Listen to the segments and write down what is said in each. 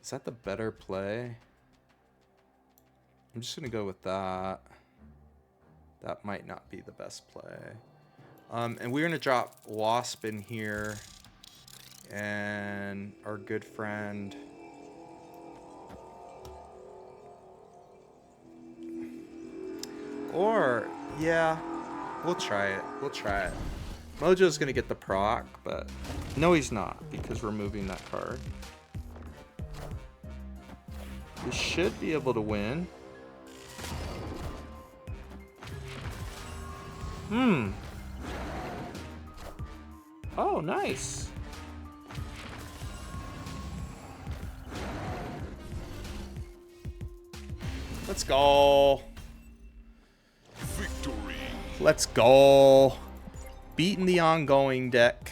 Is that the better play? I'm just gonna go with that. That might not be the best play. And we're gonna drop Wasp in here, and our good friend. Or, yeah, we'll try it. We'll try it. Mojo's gonna get the proc, but no, he's not, because we're moving that card. We should be able to win. Oh, nice. Let's go. Victory. Let's go. Beating the ongoing deck.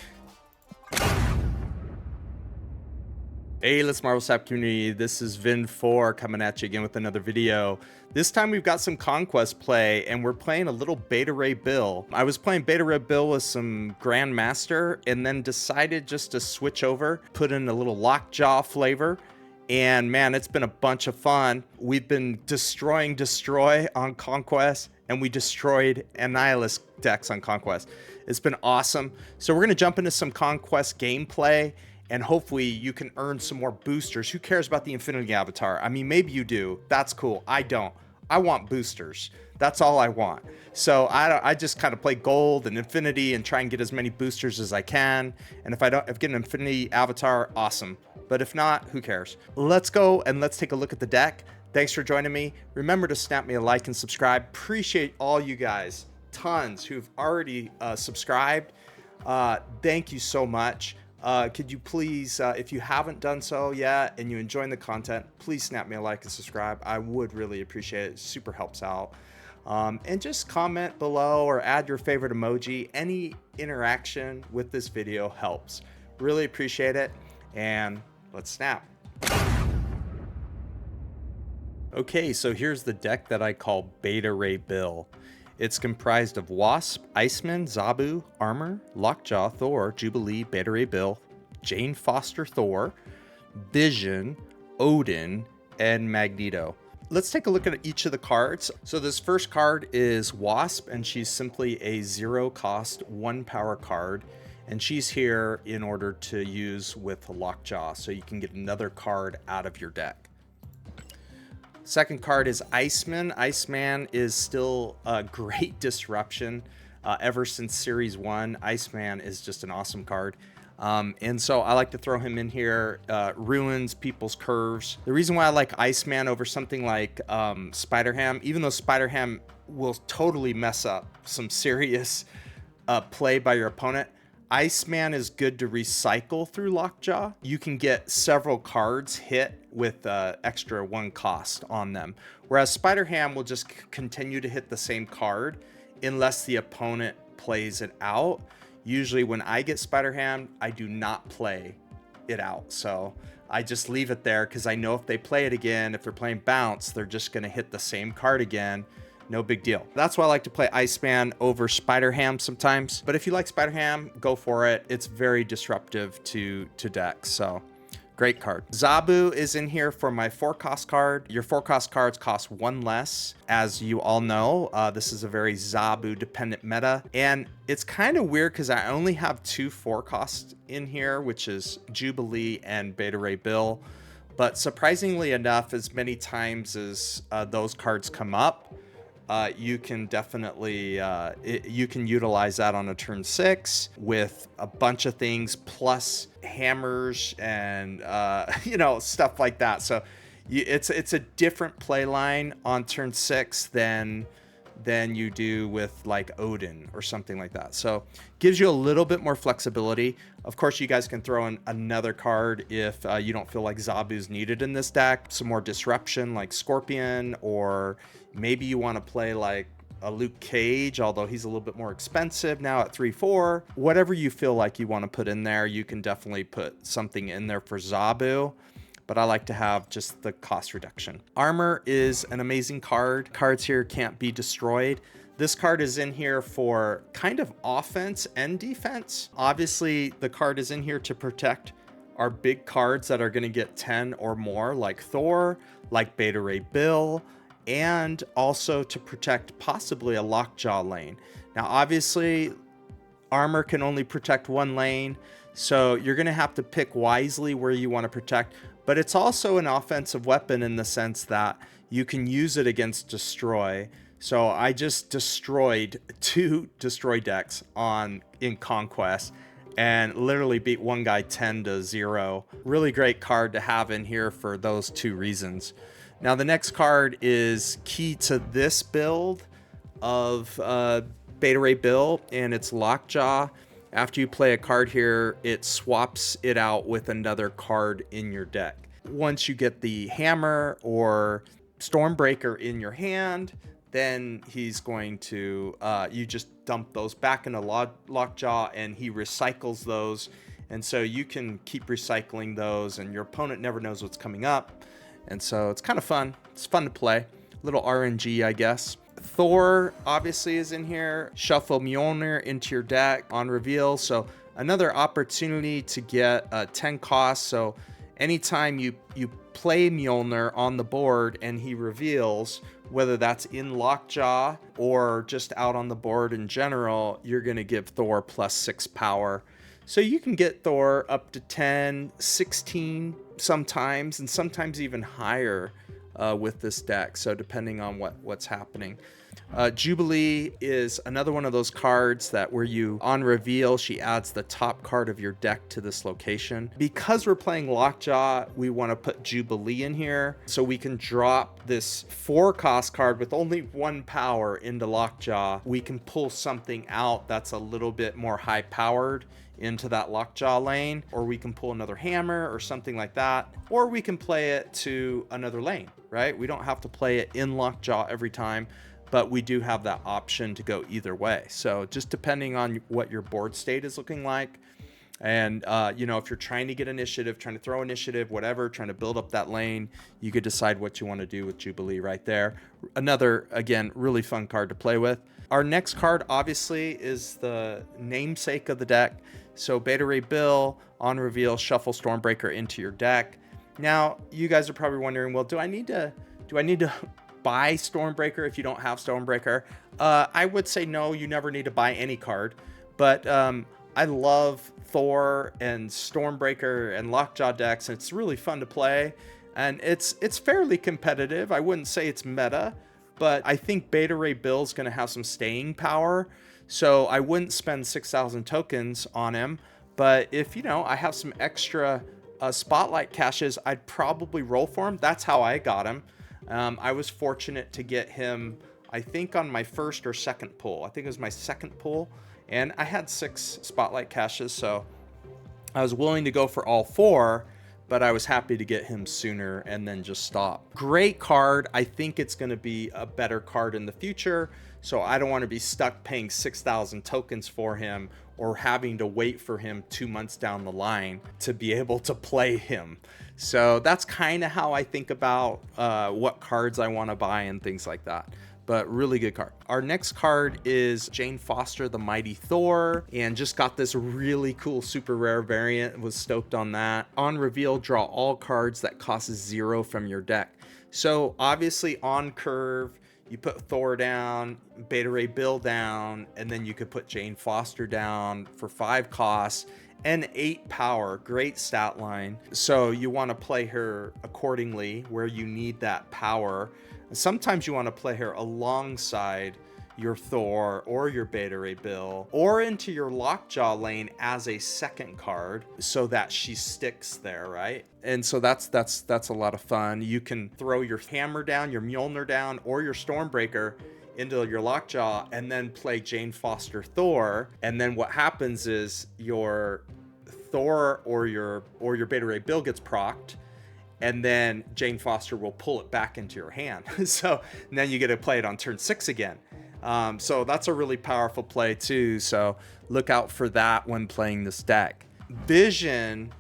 Hey, let's Marvel Snap community. This is Vin4 coming at you again with another video. This time we've got some Conquest play, and we're playing a little Beta Ray Bill. I was playing Beta Ray Bill with some Grandmaster, and then decided just to switch over, put in a little Lockjaw flavor. And man, it's been a bunch of fun. We've been destroy on Conquest, and we destroyed Annihilus decks on Conquest. It's been awesome. So we're gonna jump into some Conquest gameplay, and hopefully you can earn some more boosters. Who cares about the Infinity Avatar? I mean, maybe you do. That's cool. I don't. I want boosters. That's all I want. So I just kind of play gold and Infinity and try and get as many boosters as I can. And if I get an Infinity Avatar, awesome. But if not, who cares? Let's go and let's take a look at the deck. Thanks for joining me. Remember to snap me a like and subscribe. Appreciate all you guys, tons, who've already subscribed. Thank you so much. Could you please, if you haven't done so yet and you're enjoying the content, please snap me a like and subscribe. I would really appreciate it. It super helps out. And just comment below or add your favorite emoji. Any interaction with this video helps. Really appreciate it. And let's snap. Okay, so here's the deck that I call Beta Ray Bill. It's comprised of Wasp, Iceman, Zabu, Armor, Lockjaw, Thor, Jubilee, Beta Ray Bill, Jane Foster Thor, Vision, Odin, and Magneto. Let's take a look at each of the cards. So this first card is Wasp, and she's simply a 0-cost 1-power card. And she's here in order to use with Lockjaw, so you can get another card out of your deck. Second card is Iceman. Iceman is still a great disruption. Ever since Series 1, Iceman is just an awesome card. And so I like to throw him in here. Ruins people's curves. The reason why I like Iceman over something like Spider-Ham, even though Spider-Ham will totally mess up some serious play by your opponent, Iceman is good to recycle through Lockjaw. You can get several cards hit with extra 1 cost on them. Whereas Spider-Ham will just continue to hit the same card unless the opponent plays it out. Usually when I get Spider-Ham, I do not play it out. So I just leave it there because I know if they play it again, if they're playing bounce, they're just gonna hit the same card again. No big deal. That's why I like to play Iceman over Spider-Ham sometimes. But if you like Spider-Ham, go for it. It's very disruptive to decks. So great card. Zabu is in here for my 4-cost card. Your 4-cost cards cost 1 less. As you all know, this is a very Zabu dependent meta. And it's kind of weird because I only have 2 4-costs in here, which is Jubilee and Beta Ray Bill. But surprisingly enough, as many times as those cards come up, you can definitely you can utilize that on a turn 6 with a bunch of things plus hammers and you know, stuff like that. So it's a different play line on turn 6 than you do with like Odin or something like that. So gives you a little bit more flexibility. Of course, you guys can throw in another card if you don't feel like Zabu's needed in this deck. Some more disruption like Scorpion, or maybe you want to play like a Luke Cage, although he's a little bit more expensive now at 3-4. Whatever you feel like you want to put in there, you can definitely put something in there for Zabu. But I like to have just the cost reduction. Armor is an amazing card. Cards here can't be destroyed. This card is in here for kind of offense and defense. Obviously, the card is in here to protect are big cards that are going to get 10 or more, like Thor, like Beta Ray Bill, and also to protect possibly a Lockjaw lane. Now, obviously, armor can only protect one lane, so you're going to have to pick wisely where you want to protect, but it's also an offensive weapon in the sense that you can use it against destroy. So I just destroyed 2 destroy decks in Conquest and literally beat one guy 10-0. Really great card to have in here for those 2 reasons. Now the next card is key to this build of Beta Ray Bill, and it's Lockjaw. After you play a card here, it swaps it out with another card in your deck. Once you get the Hammer or Stormbreaker in your hand, then he's going to, you just dump those back into Lockjaw, and he recycles those. And so you can keep recycling those, and your opponent never knows what's coming up. And so it's kind of fun. It's fun to play. A little RNG, I guess. Thor obviously is in here. Shuffle Mjolnir into your deck on reveal. So another opportunity to get 10 cost. So anytime you play Mjolnir on the board and he reveals, whether that's in Lockjaw or just out on the board in general, you're going to give Thor +6 power. So you can get Thor up to 10, 16 sometimes, and sometimes even higher with this deck. So depending on what's happening. Jubilee is another one of those cards that where you, on reveal, she adds the top card of your deck to this location. Because we're playing Lockjaw, we want to put Jubilee in here so we can drop this 4-cost card with only 1 power into Lockjaw. We can pull something out that's a little bit more high powered into that Lockjaw lane, or we can pull another Hammer or something like that, or we can play it to another lane, right? We don't have to play it in Lockjaw every time, but we do have that option to go either way. So just depending on what your board state is looking like, and you know, if you're trying to get initiative, trying to throw initiative, whatever, trying to build up that lane, you could decide what you want to do with Jubilee right there. Another, again, really fun card to play with. Our next card obviously is the namesake of the deck. So Beta Ray Bill, on reveal, shuffle Stormbreaker into your deck. Now you guys are probably wondering, well, do I need to buy Stormbreaker if you don't have Stormbreaker? I would say no, you never need to buy any card, but I love Thor and Stormbreaker and Lockjaw decks. It's really fun to play, and it's fairly competitive. I wouldn't say it's meta, but I think Beta Ray Bill is going to have some staying power, so I wouldn't spend 6,000 tokens on him. But if, you know, I have some extra spotlight caches, I'd probably roll for him. That's how I got him. I was fortunate to get him, I think, on my first or second pull. I think it was my second pull, and I had 6 spotlight caches, so I was willing to go for all 4, but I was happy to get him sooner and then just stop. Great card. I think it's going to be a better card in the future, so I don't want to be stuck paying 6,000 tokens for him or having to wait for him 2 months down the line to be able to play him. So that's kind of how I think about what cards I want to buy and things like that. But really good card. Our next card is Jane Foster, the Mighty Thor, and just got this really cool super rare variant. Was stoked on that. On reveal, draw all cards that cost 0 from your deck. So obviously on curve, you put Thor down, Beta Ray Bill down, and then you could put Jane Foster down for 5 costs and 8 power. Great stat line. So you want to play her accordingly where you need that power. Sometimes you want to play her alongside your Thor or your Beta Ray Bill, or into your Lockjaw lane as a second card so that she sticks there, right? And so that's a lot of fun. You can throw your Hammer down, your Mjolnir down, or your Stormbreaker into your Lockjaw and then play Jane Foster Thor. And then what happens is your Thor or your Beta Ray Bill gets procced, and then Jane Foster will pull it back into your hand. So then you get to play it on turn 6 again. So that's a really powerful play too. So look out for that when playing this deck. Vision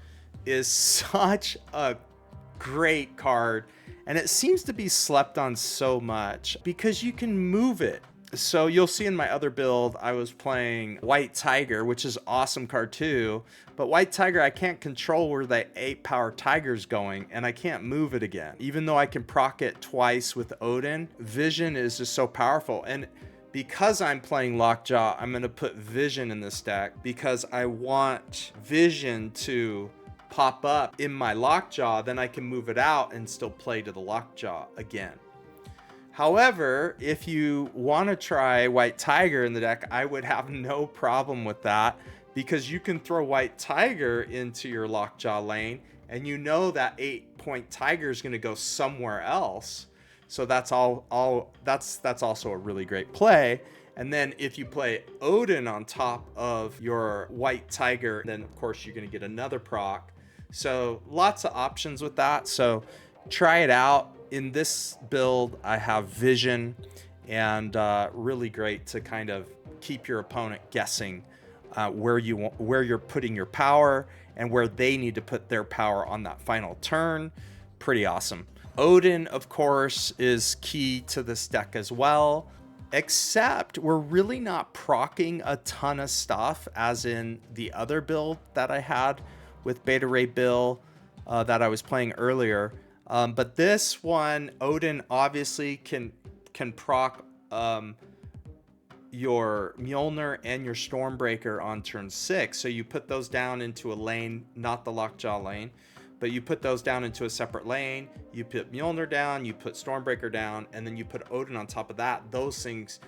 is such a great card, and it seems to be slept on so much because you can move it So you'll see in my other build, I was playing White Tiger, which is awesome card too. But White Tiger, I can't control where the 8-power Tiger's going, and I can't move it again. Even though I can proc it twice with Odin, Vision is just so powerful. And because I'm playing Lockjaw, I'm going to put Vision in this deck because I want Vision to pop up in my Lockjaw. Then I can move it out and still play to the Lockjaw again. However, if you want to try White Tiger in the deck, I would have no problem with that because you can throw White Tiger into your Lockjaw lane and you know that 8-point Tiger is going to go somewhere else. So that's that's also a really great play. And then if you play Odin on top of your White Tiger, then of course you're going to get another proc. So lots of options with that. So try it out. In this build, I have Vision, and really great to kind of keep your opponent guessing where you're putting your power and where they need to put their power on that final turn. Pretty awesome. Odin, of course, is key to this deck as well, except we're really not proccing a ton of stuff as in the other build that I had with Beta Ray Bill that I was playing earlier. But this one, Odin obviously can proc your Mjolnir and your Stormbreaker on turn 6. So you put those down into a lane, not the Lockjaw lane, but you put those down into a separate lane. You put Mjolnir down, you put Stormbreaker down, and then you put Odin on top of that. Those things,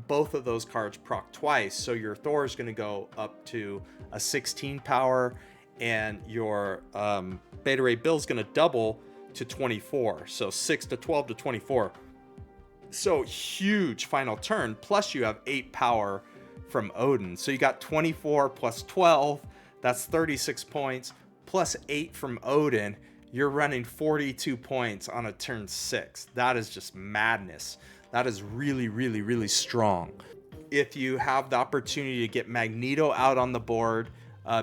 both of those cards proc twice. So your Thor is going to go up to a 16 power, and your Beta Ray Bill is going to double to 24, so 6 to 12 to 24. So huge final turn, plus you have 8 power from Odin. So you got 24 plus 12, that's 36 points, plus 8 from Odin. You're running 42 points on a turn 6. That is just madness. That is really, really, really strong. If you have the opportunity to get Magneto out on the board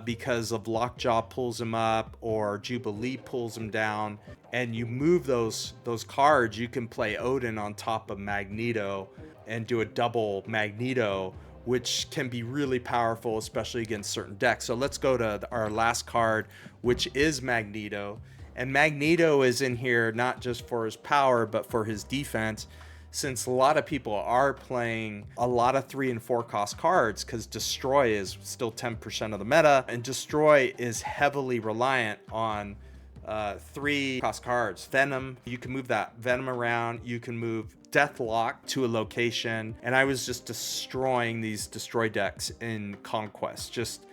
because of Lockjaw pulls him up or Jubilee pulls him down, and you move those cards, you can play Odin on top of Magneto and do a double Magneto, which can be really powerful, especially against certain decks. So let's go to our last card, which is Magneto. And Magneto is in here not just for his power, but for his defense, since a lot of people are playing a lot of 3 and 4 cost cards, because Destroy is still 10% of the meta, and Destroy is heavily reliant on 3 cost cards. Venom, you can move that Venom around, you can move Deathlock to a location, and I was just destroying these Destroy decks in Conquest, just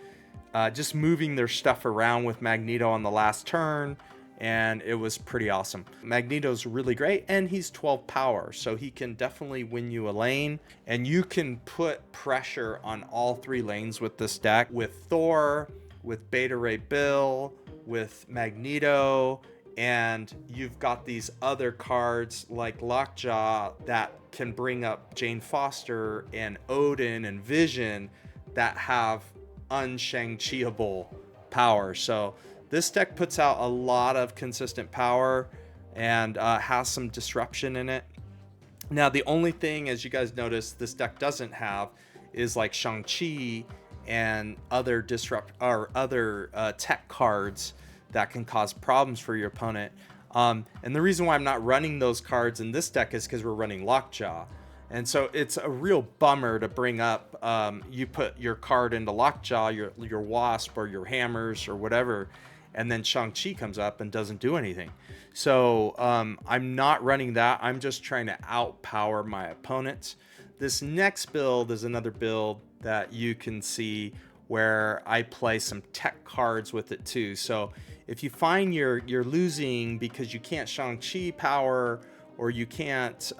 moving their stuff around with Magneto on the last turn, and it was pretty awesome. Magneto's really great, and he's 12 power, so he can definitely win you a lane, and you can put pressure on all 3 lanes with this deck, with Thor, with Beta Ray Bill, with Magneto, and you've got these other cards like Lockjaw that can bring up Jane Foster and Odin and Vision that have un-Shang-Chi-able power. So this deck puts out a lot of consistent power and has some disruption in it. Now, the only thing, as you guys notice, this deck doesn't have is like Shang Chi and other tech cards that can cause problems for your opponent. And the reason why I'm not running those cards in this deck is because we're running Lockjaw. And so it's a real bummer to bring up, you put your card into Lockjaw, your Wasp or your Hammers or whatever, and then Shang-Chi comes up and doesn't do anything. So I'm not running that. I'm just trying to outpower my opponents. This next build is another build that you can see where I play some tech cards with it too. So if you find you're losing because you can't Shang-Chi power, or you can't,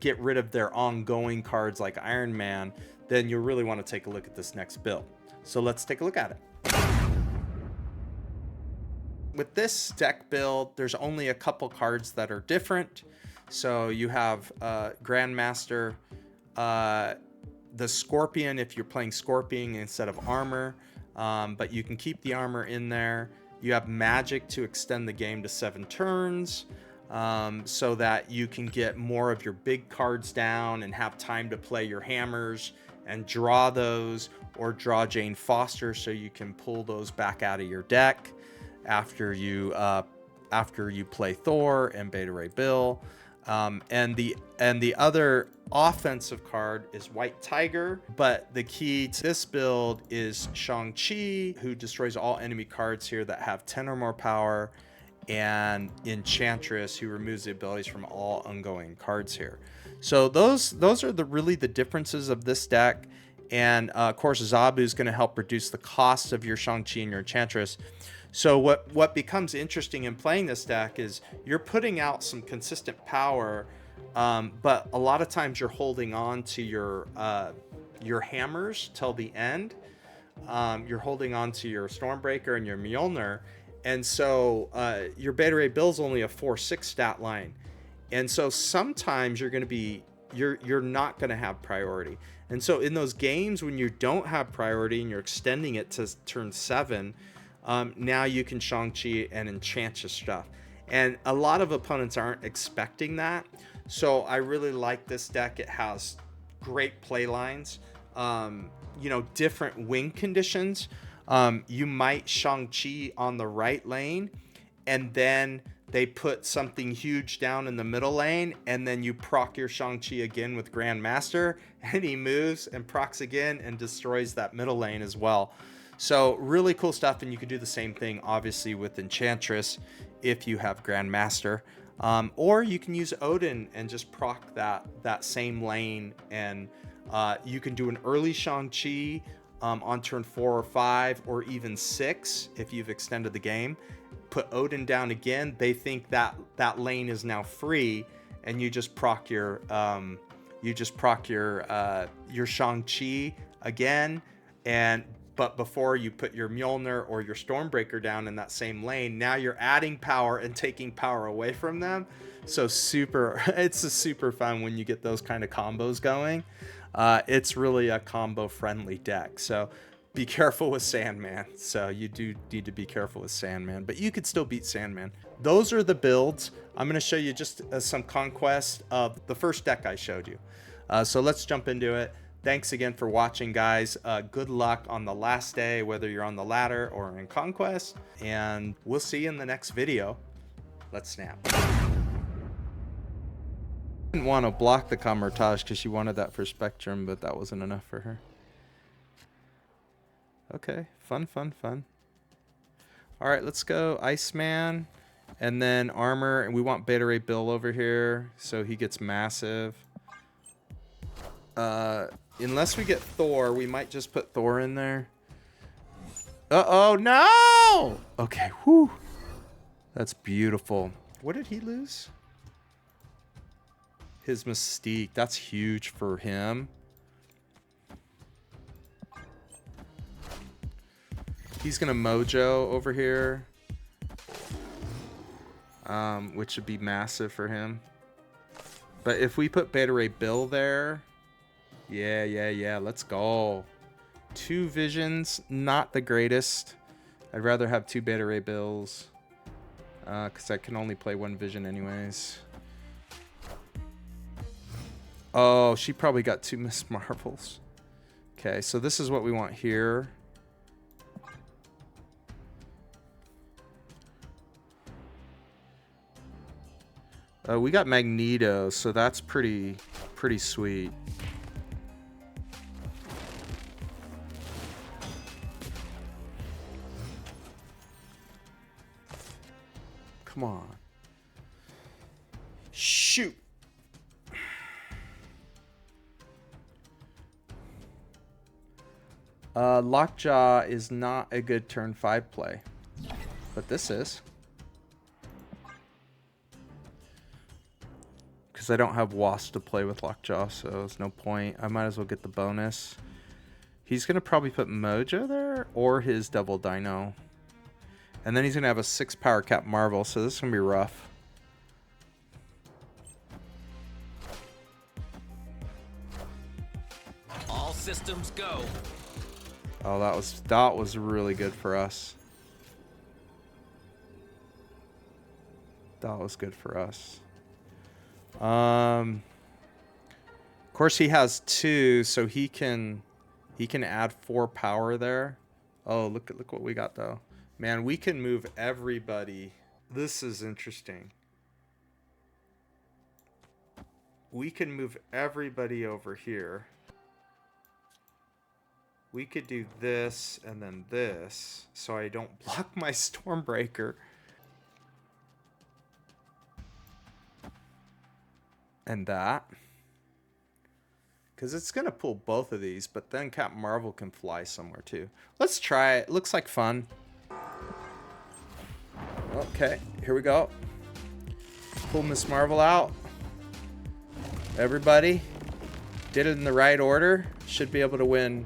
get rid of their ongoing cards like Iron Man, then you'll really want to take a look at this next build. So let's take a look at it. With this deck build, there's only a couple cards that are different. So you have Grandmaster, the Scorpion if you're playing Scorpion instead of armor, but you can keep the armor in there. You have Magic to extend the game to 7 turns. so that you can get more of your big cards down and have time to play your hammers and draw those, or draw Jane Foster so you can pull those back out of your deck after you play Thor and Beta Ray Bill. And the other offensive card is White Tiger, but the key to this build is Shang Chi, who destroys all enemy cards here that have 10 or more power, and Enchantress, who removes the abilities from all ongoing cards here. So those are really the differences of this deck. And of course, Zabu is going to help reduce the cost of your Shang-Chi and your Enchantress. So what becomes interesting in playing this deck is you're putting out some consistent power, but a lot of times you're holding on to your hammers till the end. You're holding on to your Stormbreaker and your Mjolnir, and so your Beta Ray Bill's only a 4/6 stat line, and so sometimes you're not going to have priority. And so in those games when you don't have priority and you're extending it to turn 7, now you can Shang-Chi and enchant your stuff. And a lot of opponents aren't expecting that. So I really like this deck. It has great play lines, different wing conditions. You might Shang-Chi on the right lane, and then they put something huge down in the middle lane, and then you proc your Shang-Chi again with Grandmaster, and he moves and procs again and destroys that middle lane as well. So really cool stuff, and you can do the same thing obviously with Enchantress if you have Grandmaster. Or you can use Odin and just proc that same lane, and you can do an early Shang-Chi on turn 4 or 5 or even 6 if you've extended the game. Put Odin down again. They think that lane is now free, and you just proc your Shang-Chi again, but before you put your Mjolnir or your Stormbreaker down in that same lane, now you're adding power and taking power away from them. So it's a super fun when you get those kind of combos going. It's really a combo friendly deck. So be careful with Sandman. So you do need to be careful with Sandman, but you could still beat Sandman. Those are the builds. I'm going to show you just some conquest of the first deck I showed you. So let's jump into it. Thanks again for watching, guys. Good luck on the last day, whether you're on the ladder or in Conquest, and we'll see you in the next video. Let's snap. I didn't want to block the Camertage because she wanted that for Spectrum, but that wasn't enough for her. Okay, fun. All right, let's go Iceman, and then armor, and we want Beta Ray Bill over here, so he gets massive. Unless we get Thor, we might just put Thor in there. Uh-oh, no! Okay, whew. That's beautiful. What did he lose? His Mystique. That's huge for him. He's gonna Mojo over here, which would be massive for him. But if we put Beta Ray Bill there, yeah, let's go. 2 visions, not the greatest. I'd rather have 2 Beta Ray Bills, because I can only play 1 vision anyways. Oh, she probably got 2 Miss Marvels. Okay, so this is what we want here. We got Magneto, so that's pretty sweet. Come on. Shoot. Lockjaw is not a good turn 5 play, but this is. Because I don't have Wasp to play with Lockjaw, so there's no point. I might as well get the bonus. He's going to probably put Mojo there, or his double Dino. And then he's going to have a 6 power cap Marvel, so this is going to be rough. All systems go. Oh, that was really good for us. That was good for us. Of course he has 2, so he can add 4 power there. Oh, look what we got though. Man, we can move everybody. This is interesting. We can move everybody over here. We could do this and then this, so I don't block my Stormbreaker. And that. Because it's going to pull both of these, but then Captain Marvel can fly somewhere too. Let's try it. Looks like fun. Okay, here we go. Pull Miss Marvel out. Everybody did it in the right order. Should be able to win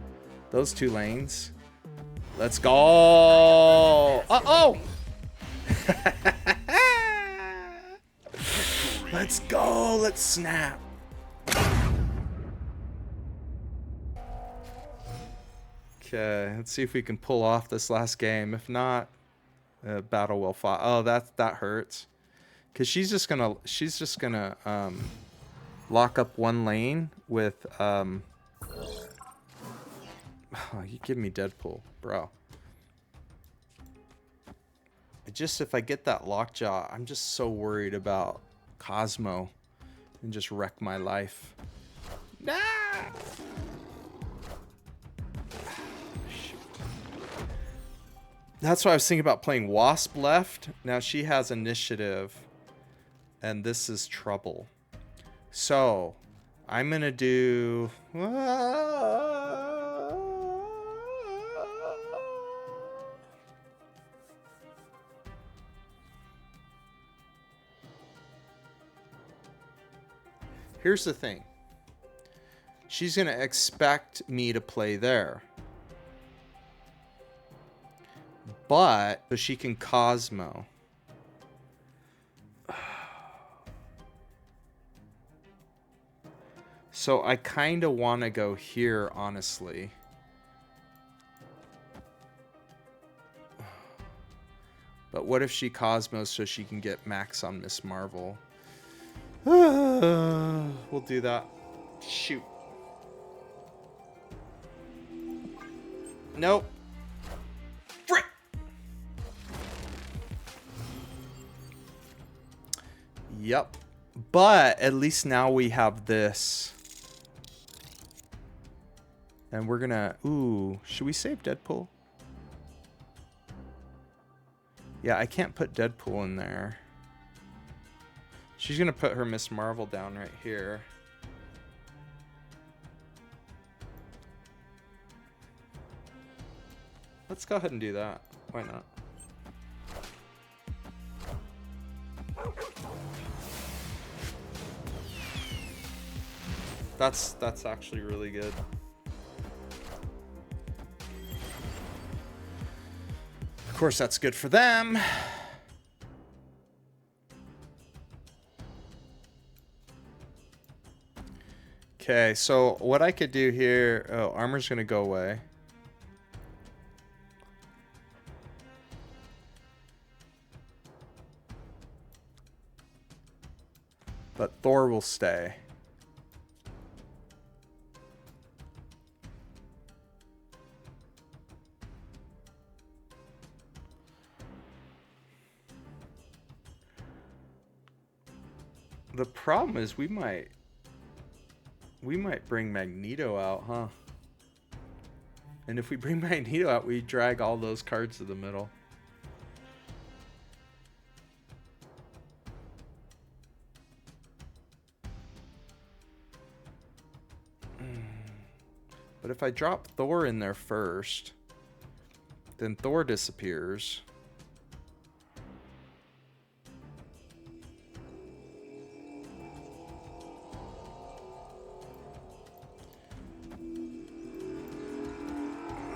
those 2 lanes. Let's go. Uh-oh. Let's go. Let's snap. Okay, let's see if we can pull off this last game. If not, battle will fall. Oh, that hurts. Cause she's just gonna lock up one lane with oh, you give me Deadpool, bro. If I get that lockjaw, I'm just so worried about Cosmo and just wreck my life. Nah! Shoot. That's why I was thinking about playing Wasp left. Now she has initiative, and this is trouble. So I'm gonna do. Here's the thing. She's gonna expect me to play there. But so she can Cosmo. So I kind of want to go here, honestly. But what if she Cosmos so she can get max on Miss Marvel? We'll do that. Shoot. Nope. Frick. Yep. But at least now we have this. And we're gonna... Ooh, should we save Deadpool? Yeah, I can't put Deadpool in there. She's gonna put her Miss Marvel down right here. Let's go ahead and do that. Why not? That's actually really good. Of course, that's good for them. Okay, so what I could do here... Oh, armor's gonna go away. But Thor will stay. The problem is we might bring Magneto out, huh? And if we bring Magneto out, we drag all those cards to the middle. But if I drop Thor in there first, then Thor disappears.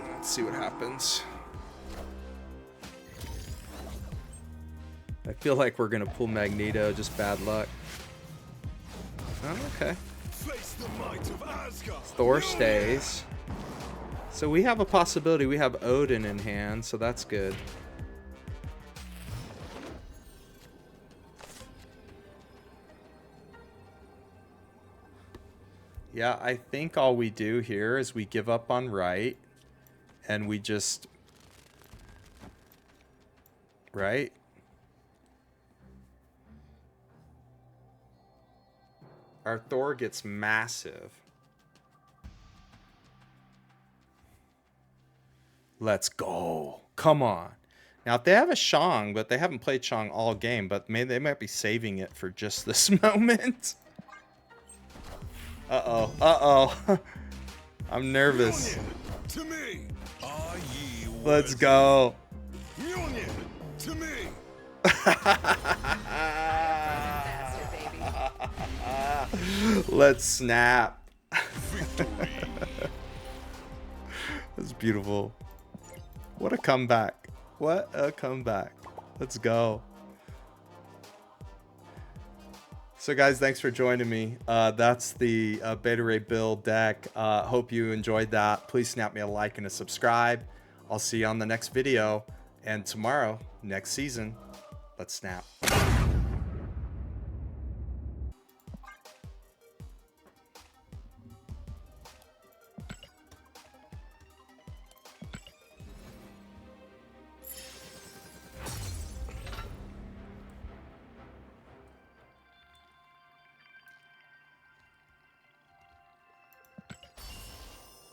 Let's see what happens. I feel like we're gonna pull Magneto, just bad luck. Oh, okay. Thor stays. So we have a possibility. We have Odin in hand, so that's good. Yeah, I think all we do here is we give up on right. And we just... Right? Our Thor gets massive. Let's go. Come on. Now, if they have a Shang, but they haven't played Shang all game, but maybe they might be saving it for just this moment. Uh-oh. Uh-oh. I'm nervous. To me. Are ye Let's go. Union to me. Let's snap. Victory. That's beautiful. What a comeback. What a comeback. Let's go. So guys, thanks for joining me. That's the Beta Ray Bill deck. Hope you enjoyed that. Please snap me a like and a subscribe. I'll see you on the next video. And tomorrow, next season, let's snap.